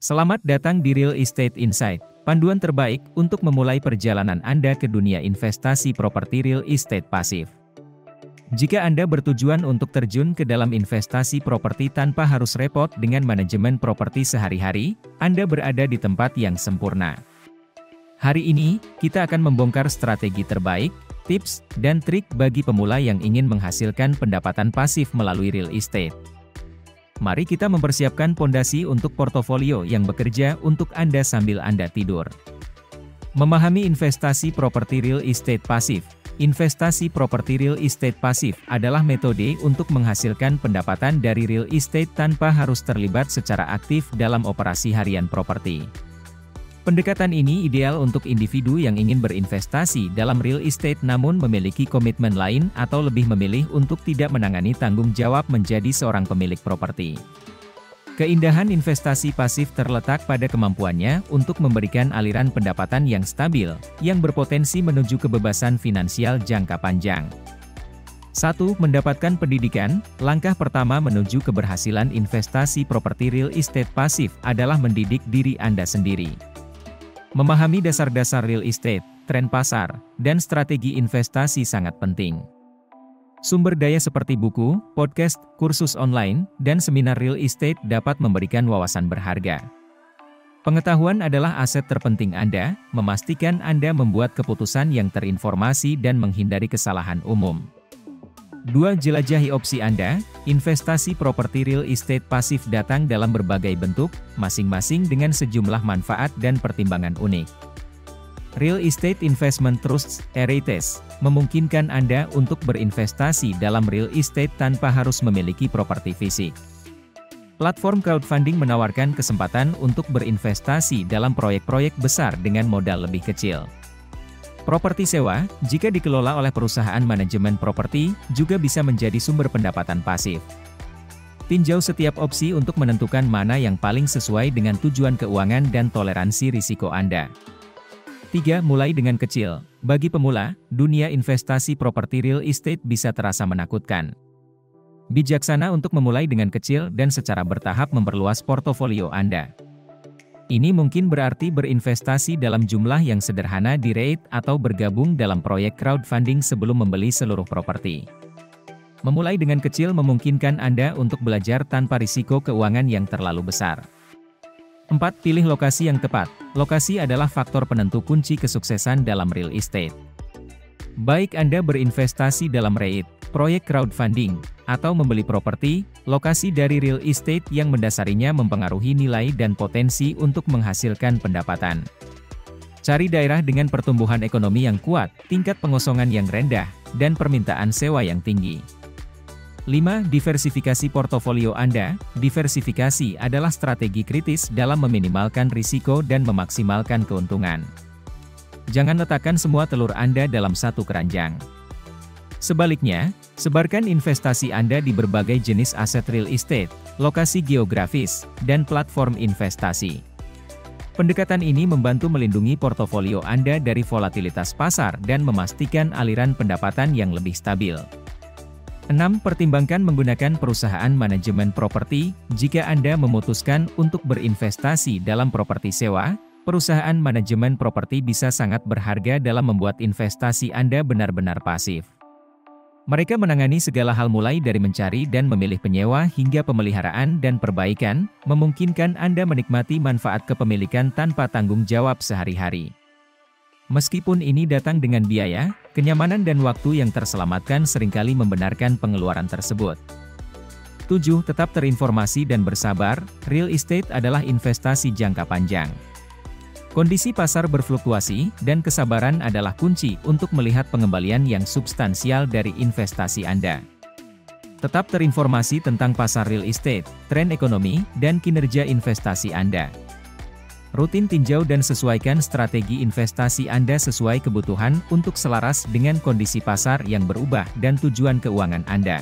Selamat datang di Real Estate Insight, panduan terbaik untuk memulai perjalanan Anda ke dunia investasi properti real estate pasif. Jika Anda bertujuan untuk terjun ke dalam investasi properti tanpa harus repot dengan manajemen properti sehari-hari, Anda berada di tempat yang sempurna. Hari ini, kita akan membongkar strategi terbaik, tips, dan trik bagi pemula yang ingin menghasilkan pendapatan pasif melalui real estate. Mari kita mempersiapkan pondasi untuk portofolio yang bekerja untuk Anda sambil Anda tidur. Memahami investasi properti real estate pasif. Investasi properti real estate pasif adalah metode untuk menghasilkan pendapatan dari real estate tanpa harus terlibat secara aktif dalam operasi harian properti. Pendekatan ini ideal untuk individu yang ingin berinvestasi dalam real estate namun memiliki komitmen lain atau lebih memilih untuk tidak menangani tanggung jawab menjadi seorang pemilik properti. Keindahan investasi pasif terletak pada kemampuannya untuk memberikan aliran pendapatan yang stabil, yang berpotensi menuju kebebasan finansial jangka panjang. 1. Mendapatkan pendidikan. Langkah pertama menuju keberhasilan investasi properti real estate pasif adalah mendidik diri Anda sendiri. Memahami dasar-dasar real estate, tren pasar, dan strategi investasi sangat penting. Sumber daya seperti buku, podcast, kursus online, dan seminar real estate dapat memberikan wawasan berharga. Pengetahuan adalah aset terpenting Anda, memastikan Anda membuat keputusan yang terinformasi dan menghindari kesalahan umum. 2. Jelajahi opsi Anda. Investasi properti real estate pasif datang dalam berbagai bentuk, masing-masing dengan sejumlah manfaat dan pertimbangan unik. Real Estate Investment Trusts, REITs, memungkinkan Anda untuk berinvestasi dalam real estate tanpa harus memiliki properti fisik. Platform crowdfunding menawarkan kesempatan untuk berinvestasi dalam proyek-proyek besar dengan modal lebih kecil. Properti sewa, jika dikelola oleh perusahaan manajemen properti, juga bisa menjadi sumber pendapatan pasif. Tinjau setiap opsi untuk menentukan mana yang paling sesuai dengan tujuan keuangan dan toleransi risiko Anda. 3. Mulai dengan kecil. Bagi pemula, dunia investasi properti real estate bisa terasa menakutkan. Bijaksana untuk memulai dengan kecil dan secara bertahap memperluas portofolio Anda. Ini mungkin berarti berinvestasi dalam jumlah yang sederhana di REIT atau bergabung dalam proyek crowdfunding sebelum membeli seluruh properti. Memulai dengan kecil memungkinkan Anda untuk belajar tanpa risiko keuangan yang terlalu besar. 4. Pilih lokasi yang tepat. Lokasi adalah faktor penentu kunci kesuksesan dalam real estate. Baik Anda berinvestasi dalam REIT, proyek crowdfunding, atau membeli properti, lokasi dari real estate yang mendasarinya mempengaruhi nilai dan potensi untuk menghasilkan pendapatan. Cari daerah dengan pertumbuhan ekonomi yang kuat, tingkat pengosongan yang rendah, dan permintaan sewa yang tinggi. 5. Diversifikasi portofolio Anda. Diversifikasi adalah strategi kritis dalam meminimalkan risiko dan memaksimalkan keuntungan. Jangan letakkan semua telur Anda dalam satu keranjang. Sebaliknya, sebarkan investasi Anda di berbagai jenis aset real estate, lokasi geografis, dan platform investasi. Pendekatan ini membantu melindungi portofolio Anda dari volatilitas pasar dan memastikan aliran pendapatan yang lebih stabil. 6. Pertimbangkan menggunakan perusahaan manajemen properti. Jika Anda memutuskan untuk berinvestasi dalam properti sewa, perusahaan manajemen properti bisa sangat berharga dalam membuat investasi Anda benar-benar pasif. Mereka menangani segala hal mulai dari mencari dan memilih penyewa hingga pemeliharaan dan perbaikan, memungkinkan Anda menikmati manfaat kepemilikan tanpa tanggung jawab sehari-hari. Meskipun ini datang dengan biaya, kenyamanan dan waktu yang terselamatkan seringkali membenarkan pengeluaran tersebut. 7. Tetap terinformasi dan bersabar. Real estate adalah investasi jangka panjang. Kondisi pasar berfluktuasi, dan kesabaran adalah kunci untuk melihat pengembalian yang substansial dari investasi Anda. Tetap terinformasi tentang pasar real estate, tren ekonomi, dan kinerja investasi Anda. Rutin tinjau dan sesuaikan strategi investasi Anda sesuai kebutuhan untuk selaras dengan kondisi pasar yang berubah dan tujuan keuangan Anda.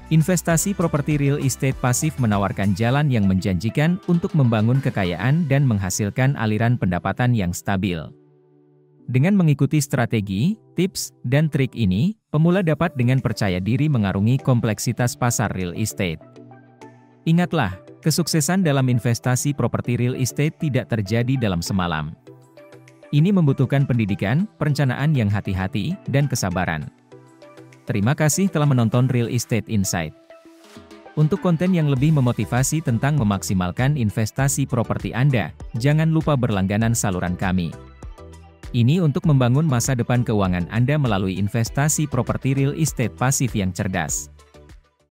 Investasi properti real estate pasif menawarkan jalan yang menjanjikan untuk membangun kekayaan dan menghasilkan aliran pendapatan yang stabil. Dengan mengikuti strategi, tips, dan trik ini, pemula dapat dengan percaya diri mengarungi kompleksitas pasar real estate. Ingatlah, kesuksesan dalam investasi properti real estate tidak terjadi dalam semalam. Ini membutuhkan pendidikan, perencanaan yang hati-hati, dan kesabaran. Terima kasih telah menonton Real Estate Insight. Untuk konten yang lebih memotivasi tentang memaksimalkan investasi properti Anda, jangan lupa berlangganan saluran kami. Ini untuk membangun masa depan keuangan Anda melalui investasi properti real estate pasif yang cerdas.